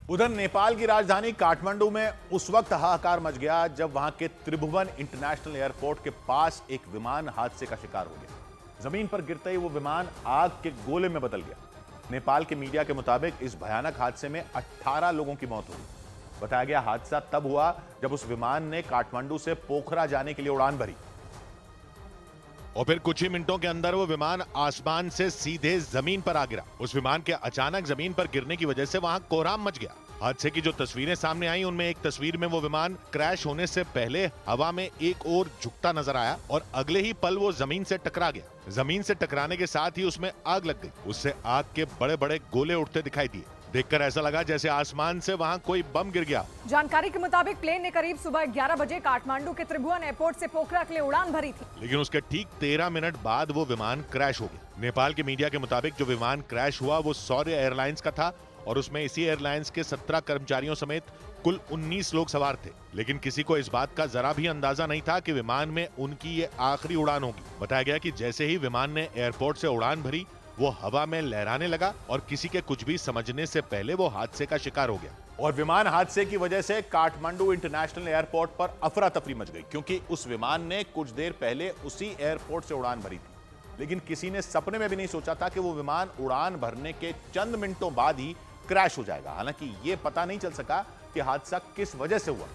उधर नेपाल की राजधानी काठमांडू में उस वक्त हाहाकार मच गया जब वहां के त्रिभुवन इंटरनेशनल एयरपोर्ट के पास एक विमान हादसे का शिकार हो गया। जमीन पर गिरते ही वो विमान आग के गोले में बदल गया। नेपाल के मीडिया के मुताबिक इस भयानक हादसे में 18 लोगों की मौत हुई। बताया गया हादसा तब हुआ जब उस विमान ने काठमांडू से पोखरा जाने के लिए उड़ान भरी और फिर कुछ ही मिनटों के अंदर वो विमान आसमान से सीधे जमीन पर आ गिरा। उस विमान के अचानक जमीन पर गिरने की वजह से वहां कोहराम मच गया। हादसे की जो तस्वीरें सामने आई उनमें एक तस्वीर में वो विमान क्रैश होने से पहले हवा में एक ओर झुकता नजर आया और अगले ही पल वो जमीन से टकरा गया। जमीन से टकराने के साथ ही उसमें आग लग गई। उससे आग के बड़े बड़े गोले उठते दिखाई दिए। देखकर ऐसा लगा जैसे आसमान से वहां कोई बम गिर गया। जानकारी के मुताबिक प्लेन ने करीब सुबह 11 बजे काठमांडू के त्रिभुवन एयरपोर्ट से पोखरा के लिए उड़ान भरी थी, लेकिन उसके ठीक 13 मिनट बाद वो विमान क्रैश हो गया। नेपाल के मीडिया के मुताबिक जो विमान क्रैश हुआ वो शौर्य एयरलाइंस का था और उसमें इसी एयरलाइंस के 17 कर्मचारियों समेत कुल 19 लोग सवार थे। लेकिन किसी को इस बात का जरा भी अंदाजा नहीं था कि विमान में उनकी ये आखिरी उड़ान होगी। बताया गया कि जैसे ही विमान ने एयरपोर्ट से उड़ान भरी वो हवा में लहराने लगा और किसी के कुछ भी समझने से पहले वो हादसे का शिकार हो गया। और विमान हादसे की वजह से काठमांडू इंटरनेशनल एयरपोर्ट पर अफरा तफरी मच गई, क्योंकि उस विमान ने कुछ देर पहले उसी एयरपोर्ट से उड़ान भरी थी। लेकिन किसी ने सपने में भी नहीं सोचा था कि वो विमान उड़ान भरने के चंद मिनटों बाद ही क्रैश हो जाएगा। हालांकि ये पता नहीं चल सका कि हादसा किस वजह से हुआ,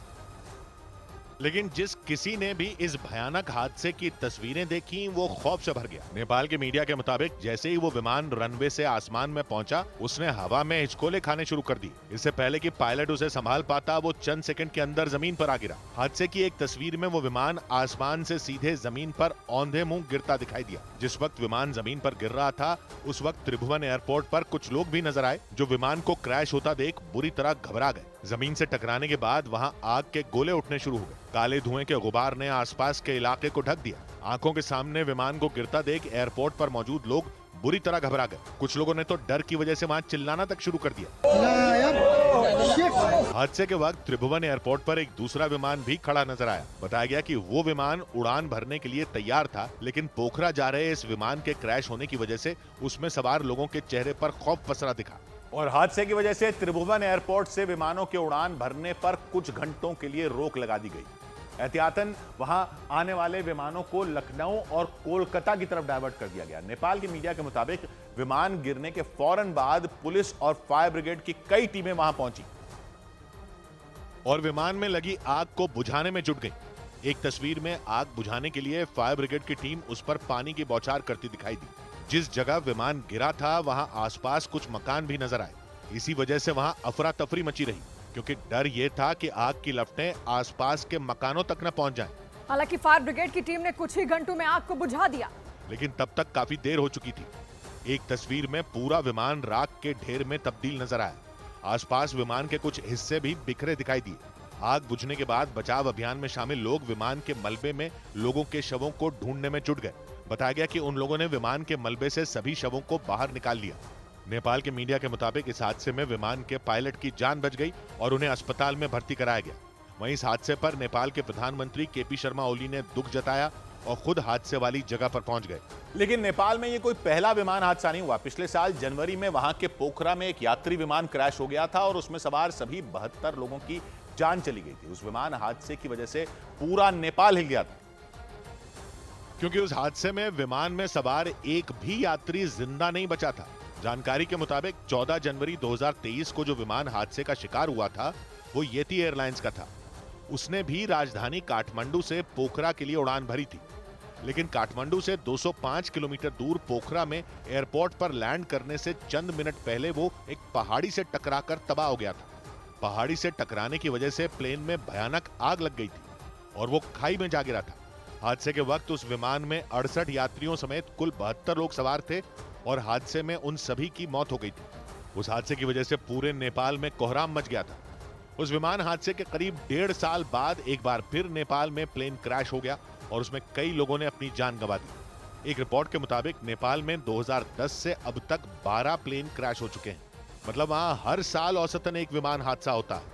लेकिन जिस किसी ने भी इस भयानक हादसे की तस्वीरें देखी वो खौफ से भर गया। नेपाल के मीडिया के मुताबिक जैसे ही वो विमान रनवे से आसमान में पहुंचा उसने हवा में हिचकोले खाने शुरू कर दी। इससे पहले कि पायलट उसे संभाल पाता वो चंद सेकंड के अंदर जमीन पर आ गिरा। हादसे की एक तस्वीर में वो विमान आसमान से सीधे जमीन पर औंधे मुंह गिरता दिखाई दिया। जिस वक्त विमान जमीन पर गिर रहा था उस वक्त त्रिभुवन एयरपोर्ट पर कुछ लोग भी नजर आए जो विमान को क्रैश होता देख बुरी तरह घबरा गए। जमीन से टकराने के बाद वहां आग के गोले उठने शुरू हो गए। काले धुएं के गुबार ने आसपास के इलाके को ढक दिया। आंखों के सामने विमान को गिरता देख एयरपोर्ट पर मौजूद लोग बुरी तरह घबरा गए। कुछ लोगों ने तो डर की वजह से वहां चिल्लाना तक शुरू कर दिया। हादसे के वक्त त्रिभुवन एयरपोर्ट पर एक दूसरा विमान भी खड़ा नजर आया। बताया गया कि वो विमान उड़ान भरने के लिए तैयार था, लेकिन पोखरा जा रहे इस विमान के क्रैश होने की वजह से उसमें सवार लोगों के चेहरे पर खौफ पसरा दिखा। और हादसे की वजह से त्रिभुवन एयरपोर्ट से विमानों के उड़ान भरने पर कुछ घंटों के लिए रोक लगा दी गई। एहतियातन वहां आने वाले विमानों को लखनऊ और कोलकाता की तरफ डायवर्ट कर दिया गया। नेपाल की मीडिया के मुताबिक विमान गिरने के फौरन बाद पुलिस और फायर ब्रिगेड की कई टीमें वहां पहुंची और विमान में लगी आग को बुझाने में जुट गई। एक तस्वीर में आग बुझाने के लिए फायर ब्रिगेड की टीम उस पर पानी की बौछार करती दिखाई दी। जिस जगह विमान गिरा था वहां आसपास कुछ मकान भी नजर आए। इसी वजह से वहां अफरा तफरी मची रही, क्योंकि डर ये था कि आग की लपटें आसपास के मकानों तक न पहुंच जाएं। हालांकि फायर ब्रिगेड की टीम ने कुछ ही घंटों में आग को बुझा दिया, लेकिन तब तक काफी देर हो चुकी थी। एक तस्वीर में पूरा विमान राख के ढेर में तब्दील नजर आया। आसपास विमान के कुछ हिस्से भी बिखरे दिखाई दिए। आग बुझने के बाद बचाव अभियान में शामिल लोग विमान के मलबे में लोगों के शवों को ढूंढने में जुट गए। बताया गया कि उन लोगों ने विमान के मलबे से सभी शवों को बाहर निकाल लिया। नेपाल के मीडिया के मुताबिक इस हादसे में विमान के पायलट की जान बच गई और उन्हें अस्पताल में भर्ती कराया गया। वहीं इस हादसे पर नेपाल के प्रधानमंत्री केपी शर्मा ओली ने दुख जताया और खुद हादसे वाली जगह पर पहुंच गए। लेकिन नेपाल में ये कोई पहला विमान हादसा नहीं हुआ। पिछले साल जनवरी में वहां के पोखरा में एक यात्री विमान क्रैश हो गया था और उसमें सवार सभी 72 लोगों की जान चली गई थी। उस विमान हादसे की वजह से पूरा नेपाल हिल गया था, क्योंकि उस हादसे में विमान में सवार एक भी यात्री जिंदा नहीं बचा था। जानकारी के मुताबिक 14 जनवरी 2023 को जो विमान हादसे का शिकार हुआ था वो येती एयरलाइंस का था। उसने भी राजधानी काठमांडू से पोखरा के लिए उड़ान भरी थी, लेकिन काठमांडू से 205 किलोमीटर दूर पोखरा में एयरपोर्ट पर लैंड करने से चंद मिनट पहले वो एक पहाड़ी से टकराकर तबाह हो गया था। पहाड़ी से टकराने की वजह से प्लेन में भयानक आग लग गई थी और वो खाई में जा गिरा था। हादसे के वक्त उस विमान में 68 यात्रियों समेत कुल 72 लोग सवार थे और हादसे में उन सभी की मौत हो गई थी। उस हादसे की वजह से पूरे नेपाल में कोहराम मच गया था। उस विमान हादसे के करीब 1.5 साल बाद एक बार फिर नेपाल में प्लेन क्रैश हो गया और उसमें कई लोगों ने अपनी जान गंवा दी। एक रिपोर्ट के मुताबिक नेपाल में 2010 से अब तक 12 प्लेन क्रैश हो चुके हैं। मतलब वहां हर साल औसतन एक विमान हादसा होता है।